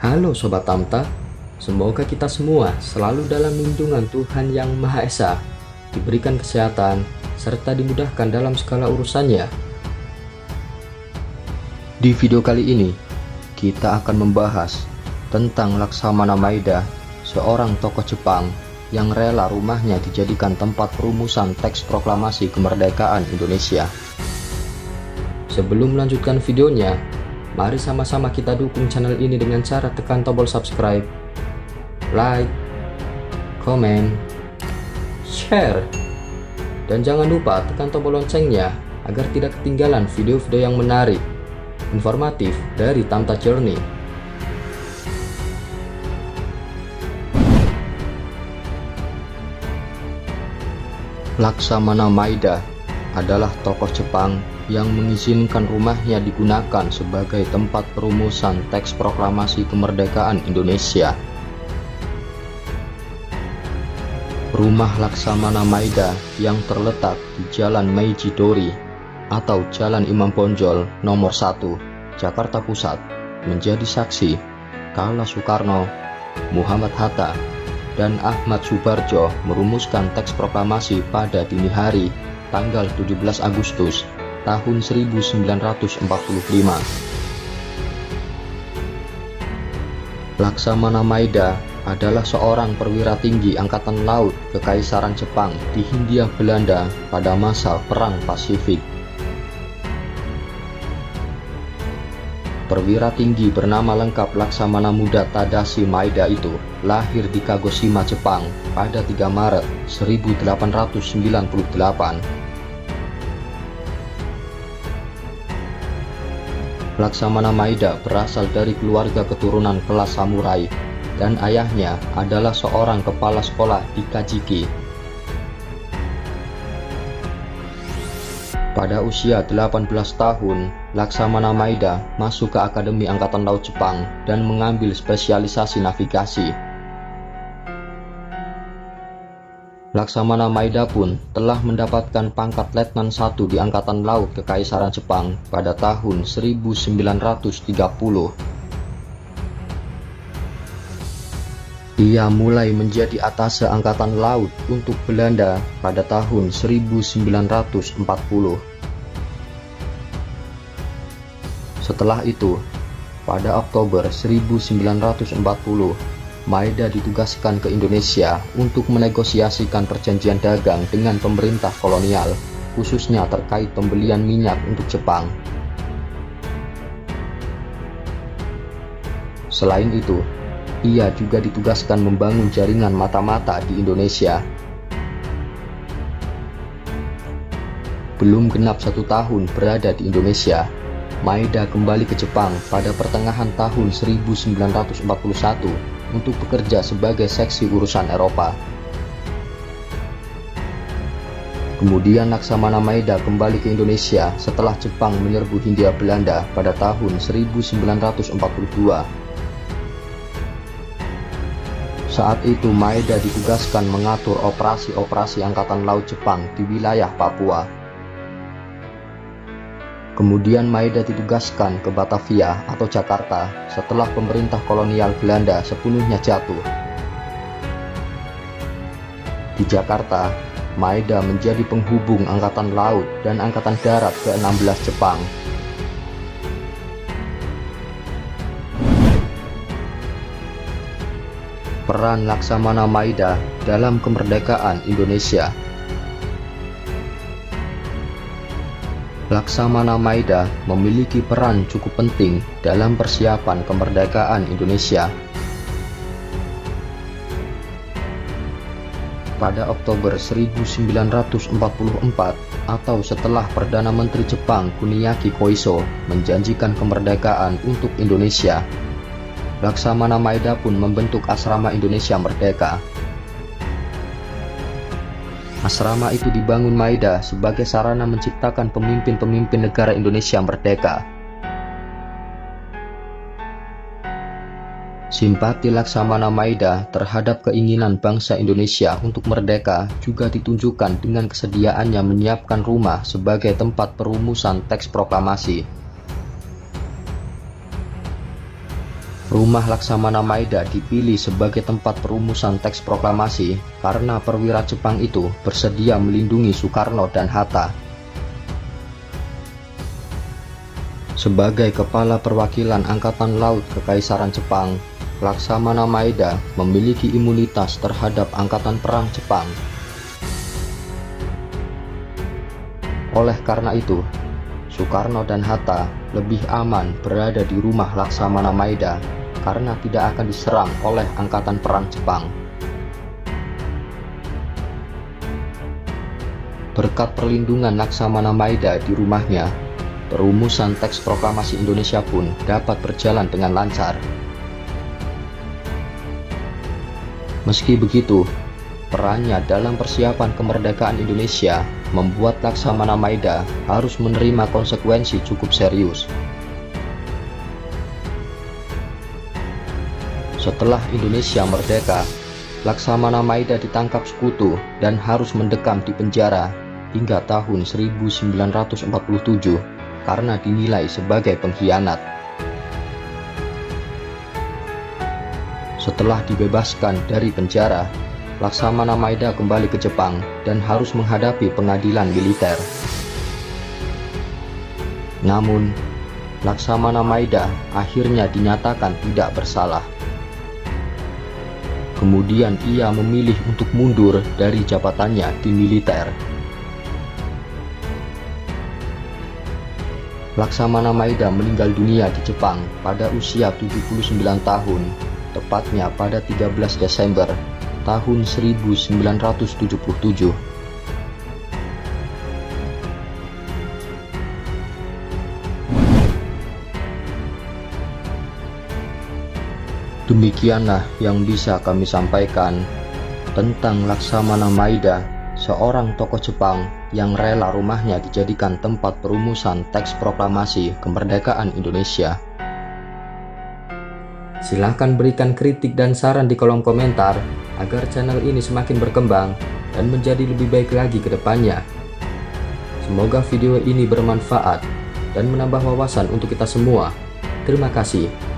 Halo Sobat Tamta, semoga kita semua selalu dalam lindungan Tuhan Yang Maha Esa, diberikan kesehatan, serta dimudahkan dalam segala urusannya. Di video kali ini, kita akan membahas tentang Laksamana Maeda, seorang tokoh Jepang yang rela rumahnya dijadikan tempat perumusan teks proklamasi kemerdekaan Indonesia. Sebelum melanjutkan videonya, mari sama-sama kita dukung channel ini dengan cara tekan tombol subscribe, like, komen, share, dan jangan lupa tekan tombol loncengnya agar tidak ketinggalan video-video yang menarik, informatif dari Tamta Journey. Laksamana Maeda adalah tokoh Jepang yang mengizinkan rumahnya digunakan sebagai tempat perumusan teks proklamasi kemerdekaan Indonesia. Rumah Laksamana Maeda yang terletak di Jalan Meiji Dori atau Jalan Imam Bonjol nomor 1, Jakarta Pusat, menjadi saksi kala Soekarno, Muhammad Hatta, dan Ahmad Subarjo merumuskan teks proklamasi pada dini hari tanggal 17 Agustus tahun 1945. Laksamana Maeda adalah seorang perwira tinggi Angkatan Laut Kekaisaran Jepang di Hindia Belanda pada masa Perang Pasifik. Perwira tinggi bernama lengkap Laksamana Muda Tadashi Maeda itu lahir di Kagoshima, Jepang pada 3 Maret 1898. Laksamana Maeda berasal dari keluarga keturunan kelas samurai dan ayahnya adalah seorang kepala sekolah di Kajiki. Pada usia 18 tahun, Laksamana Maeda masuk ke Akademi Angkatan Laut Jepang dan mengambil spesialisasi navigasi. Laksamana Maeda pun telah mendapatkan pangkat Letnan 1 di Angkatan Laut Kekaisaran Jepang pada tahun 1930. Ia mulai menjadi atase Angkatan Laut untuk Belanda pada tahun 1940. Setelah itu, pada Oktober 1940, Maeda ditugaskan ke Indonesia untuk menegosiasikan perjanjian dagang dengan pemerintah kolonial, khususnya terkait pembelian minyak untuk Jepang. Selain itu, ia juga ditugaskan membangun jaringan mata-mata di Indonesia. Belum genap 1 tahun berada di Indonesia, Maeda kembali ke Jepang pada pertengahan tahun 1941 untuk bekerja sebagai seksi urusan Eropa. Kemudian Laksamana Maeda kembali ke Indonesia setelah Jepang menyerbu Hindia Belanda pada tahun 1942. Saat itu Maeda ditugaskan mengatur operasi-operasi Angkatan Laut Jepang di wilayah Papua. Kemudian Maeda ditugaskan ke Batavia atau Jakarta setelah pemerintah kolonial Belanda sepenuhnya jatuh. Di Jakarta, Maeda menjadi penghubung Angkatan Laut dan Angkatan Darat ke-16 Jepang. Peran Laksamana Maeda dalam kemerdekaan Indonesia. Laksamana Maeda memiliki peran cukup penting dalam persiapan kemerdekaan Indonesia. Pada Oktober 1944 atau setelah Perdana Menteri Jepang Kuniaki Koiso menjanjikan kemerdekaan untuk Indonesia, Laksamana Maeda pun membentuk Asrama Indonesia Merdeka. Asrama itu dibangun Maeda sebagai sarana menciptakan pemimpin-pemimpin negara Indonesia merdeka. Simpati Laksamana Maeda terhadap keinginan bangsa Indonesia untuk merdeka juga ditunjukkan dengan kesediaannya menyiapkan rumah sebagai tempat perumusan teks proklamasi. Rumah Laksamana Maeda dipilih sebagai tempat perumusan teks proklamasi karena perwira Jepang itu bersedia melindungi Soekarno dan Hatta. Sebagai kepala perwakilan Angkatan Laut Kekaisaran Jepang, Laksamana Maeda memiliki imunitas terhadap Angkatan Perang Jepang. Oleh karena itu, Soekarno dan Hatta lebih aman berada di rumah Laksamana Maeda karena tidak akan diserang oleh Angkatan Perang Jepang. Berkat perlindungan Laksamana Maeda di rumahnya, perumusan teks proklamasi Indonesia pun dapat berjalan dengan lancar. Meski begitu, perannya dalam persiapan kemerdekaan Indonesia membuat Laksamana Maeda harus menerima konsekuensi cukup serius. Setelah Indonesia merdeka, Laksamana Maeda ditangkap sekutu dan harus mendekam di penjara hingga tahun 1947 karena dinilai sebagai pengkhianat. Setelah dibebaskan dari penjara, Laksamana Maeda kembali ke Jepang dan harus menghadapi pengadilan militer. Namun, Laksamana Maeda akhirnya dinyatakan tidak bersalah. Kemudian ia memilih untuk mundur dari jabatannya di militer. Laksamana Maeda meninggal dunia di Jepang pada usia 79 tahun, tepatnya pada 13 Desember tahun 1977. Demikianlah yang bisa kami sampaikan tentang Laksamana Maeda, seorang tokoh Jepang yang rela rumahnya dijadikan tempat perumusan teks proklamasi kemerdekaan Indonesia. Silahkan berikan kritik dan saran di kolom komentar agar channel ini semakin berkembang dan menjadi lebih baik lagi ke depannya. Semoga video ini bermanfaat dan menambah wawasan untuk kita semua. Terima kasih.